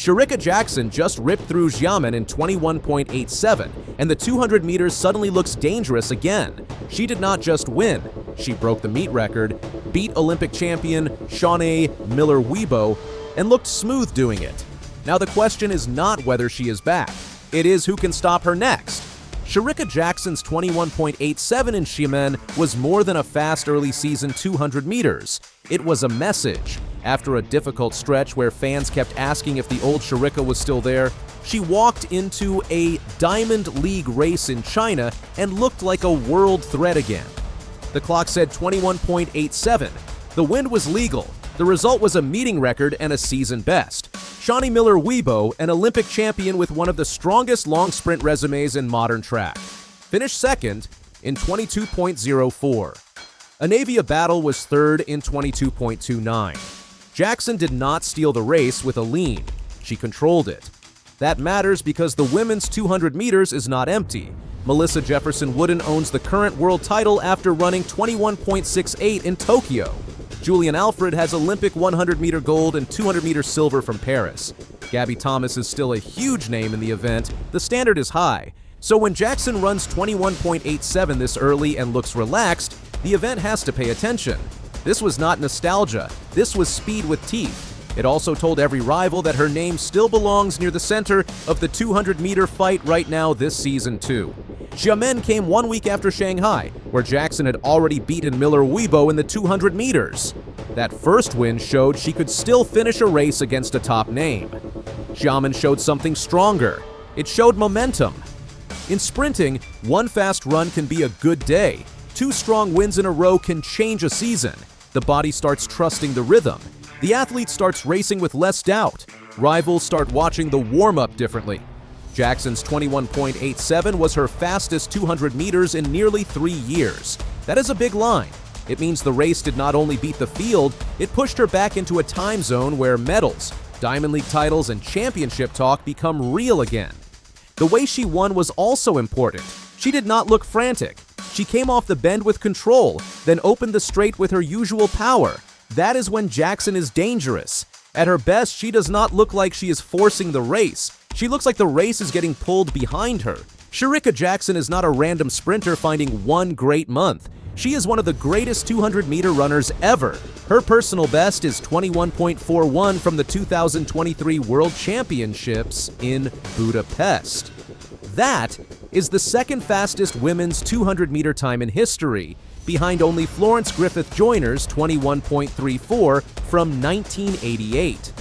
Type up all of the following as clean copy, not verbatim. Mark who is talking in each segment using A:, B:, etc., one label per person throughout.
A: Shericka Jackson just ripped through Xiamen in 21.87, and the 200 meters suddenly looks dangerous again. She did not just win, she broke the meet record, beat Olympic champion Shaunae Miller-Uibo, and looked smooth doing it. Now the question is not whether she is back, it is who can stop her next. Shericka Jackson's 21.87 in Xiamen was more than a fast early season 200 meters. It was a message. After a difficult stretch where fans kept asking if the old Shericka was still there, she walked into a Diamond League race in China and looked like a world threat again. The clock said 21.87. The win was legal. The result was a meeting record and a season best. Shaunae Miller-Uibo, an Olympic champion with one of the strongest long sprint resumes in modern track, finished second in 22.04. Anavia Battle was third in 22.29. Jackson did not steal the race with a lean. She controlled it. That matters because the women's 200 meters is not empty. Melissa Jefferson Wooden owns the current world title after running 21.68 in Tokyo. Julien Alfred has Olympic 100-meter gold and 200-meter silver from Paris. Gabby Thomas is still a huge name in the event. The standard is high. So when Jackson runs 21.87 this early and looks relaxed, the event has to pay attention. This was not nostalgia. This was speed with teeth. It also told every rival that her name still belongs near the center of the 200-meter fight right now this season too. Xiamen came 1 week after Shanghai, where Jackson had already beaten Miller-Uibo in the 200 meters. That first win showed she could still finish a race against a top name. Xiamen showed something stronger. It showed momentum. In sprinting, one fast run can be a good day. 2 strong wins in a row can change a season. The body starts trusting the rhythm. The athlete starts racing with less doubt. Rivals start watching the warm-up differently. Jackson's 21.87 was her fastest 200 meters in nearly 3 years. That is a big line. It means the race did not only beat the field, it pushed her back into a time zone where medals, Diamond League titles, and championship talk become real again. The way she won was also important. She did not look frantic. She came off the bend with control, then opened the straight with her usual power. That is when Jackson is dangerous. At her best, she does not look like she is forcing the race. She looks like the race is getting pulled behind her. Shericka Jackson is not a random sprinter finding one great month. She is one of the greatest 200-meter runners ever. Her personal best is 21.41 from the 2023 World Championships in Budapest. That is the second fastest women's 200-meter time in history, behind only Florence Griffith Joyner's 21.34 from 1988.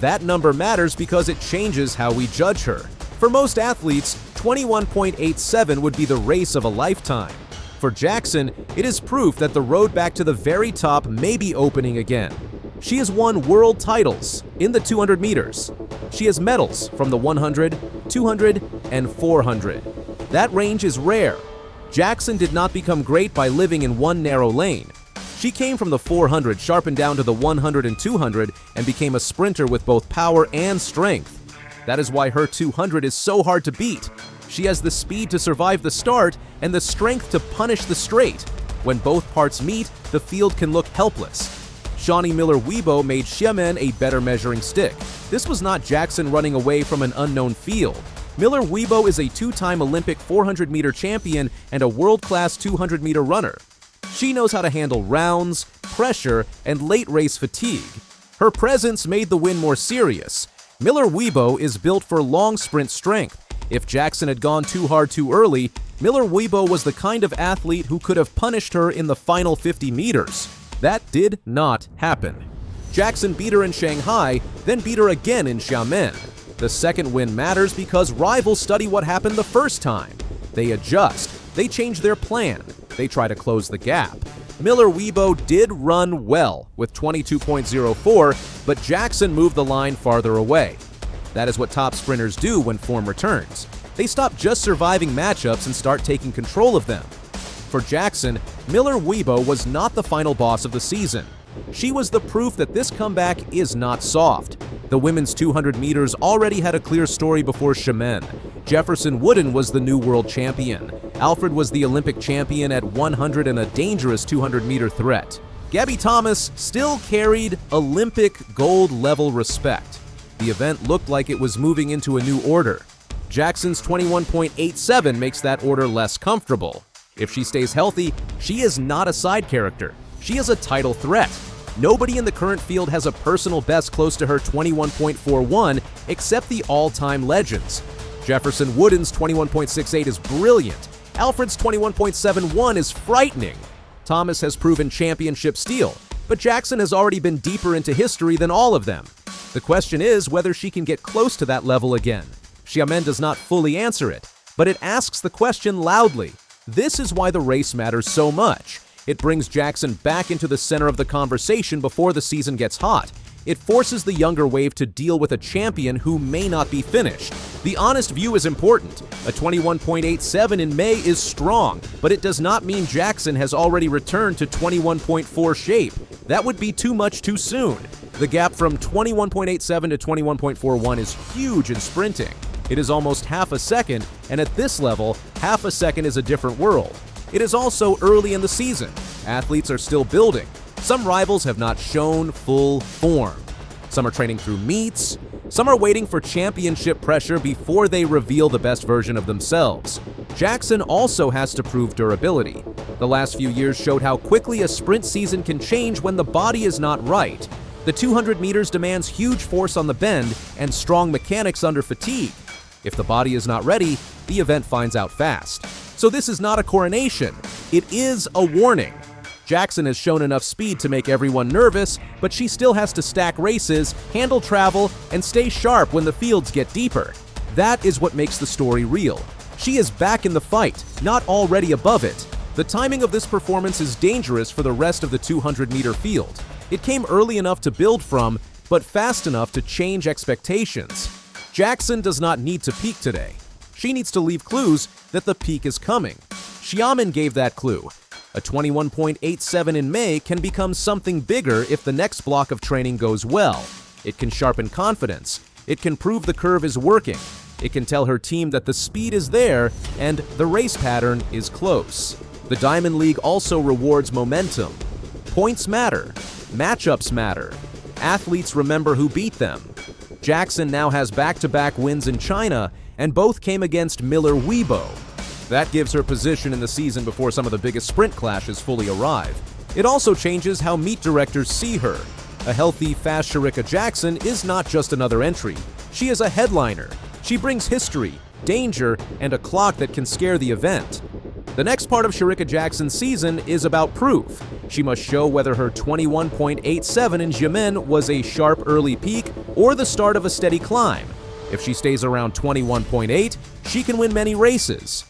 A: That number matters because it changes how we judge her. For most athletes, 21.87 would be the race of a lifetime. For Jackson, it is proof that the road back to the very top may be opening again. She has won world titles in the 200 meters. She has medals from the 100, 200, and 400. That range is rare. Jackson did not become great by living in one narrow lane. She came from the 400, sharpened down to the 100 and 200, and became a sprinter with both power and strength. That is why her 200 is so hard to beat. She has the speed to survive the start and the strength to punish the straight. When both parts meet, the field can look helpless. Shaunae Miller-Uibo made Xiamen a better measuring stick. This was not Jackson running away from an unknown field. Miller-Uibo is a 2-time Olympic 400-meter champion and a world-class 200-meter runner. She knows how to handle rounds, pressure, and late race fatigue. Her presence made the win more serious. Miller-Uibo is built for long sprint strength. If Jackson had gone too hard too early, Miller-Uibo was the kind of athlete who could have punished her in the final 50 meters. That did not happen. Jackson beat her in Shanghai, then beat her again in Xiamen. The second win matters because rivals study what happened the first time. They adjust. They change their plan. They try to close the gap. Miller-Uibo did run well with 22.04, but Jackson moved the line farther away. That is what top sprinters do when form returns. They stop just surviving matchups and start taking control of them. For Jackson, Miller-Uibo was not the final boss of the season. She was the proof that this comeback is not soft. The women's 200 meters already had a clear story before Xiamen. Jefferson Wooden was the new world champion. Alfred was the Olympic champion at 100 and a dangerous 200-meter threat. Gabby Thomas still carried Olympic gold-level respect. The event looked like it was moving into a new order. Jackson's 21.87 makes that order less comfortable. If she stays healthy, she is not a side character. She is a title threat. Nobody in the current field has a personal best close to her 21.41 except the all-time legends. Jefferson Wooden's 21.68 is brilliant. Alfred's 21.71 is frightening. Thomas has proven championship steel, but Jackson has already been deeper into history than all of them. The question is whether she can get close to that level again. Xiamen does not fully answer it, but it asks the question loudly. This is why the race matters so much. It brings Jackson back into the center of the conversation before the season gets hot. It forces the younger wave to deal with a champion who may not be finished. The honest view is important. A 21.87 in May is strong, but it does not mean Jackson has already returned to 21.4 shape. That would be too much too soon. The gap from 21.87 to 21.41 is huge in sprinting. It is almost half a second, and at this level, half a second is a different world. It is also early in the season. Athletes are still building. Some rivals have not shown full form. Some are training through meets. Some are waiting for championship pressure before they reveal the best version of themselves. Jackson also has to prove durability. The last few years showed how quickly a sprint season can change when the body is not right. The 200 meters demands huge force on the bend and strong mechanics under fatigue. If the body is not ready, the event finds out fast. So this is not a coronation. It is a warning. Jackson has shown enough speed to make everyone nervous, but she still has to stack races, handle travel, and stay sharp when the fields get deeper. That is what makes the story real. She is back in the fight, not already above it. The timing of this performance is dangerous for the rest of the 200-meter field. It came early enough to build from, but fast enough to change expectations. Jackson does not need to peak today. She needs to leave clues that the peak is coming. Xiamen gave that clue. A 21.87 in May can become something bigger if the next block of training goes well. It can sharpen confidence. It can prove the curve is working. It can tell her team that the speed is there and the race pattern is close. The Diamond League also rewards momentum. Points matter. Matchups matter. Athletes remember who beat them. Jackson now has back-to-back wins in China, and both came against Miller-Uibo. That gives her position in the season before some of the biggest sprint clashes fully arrive. It also changes how meet directors see her. A healthy, fast Shericka Jackson is not just another entry. She is a headliner. She brings history, danger, and a clock that can scare the event. The next part of Shericka Jackson's season is about proof. She must show whether her 21.87 in Xiamen was a sharp early peak or the start of a steady climb. If she stays around 21.8, she can win many races.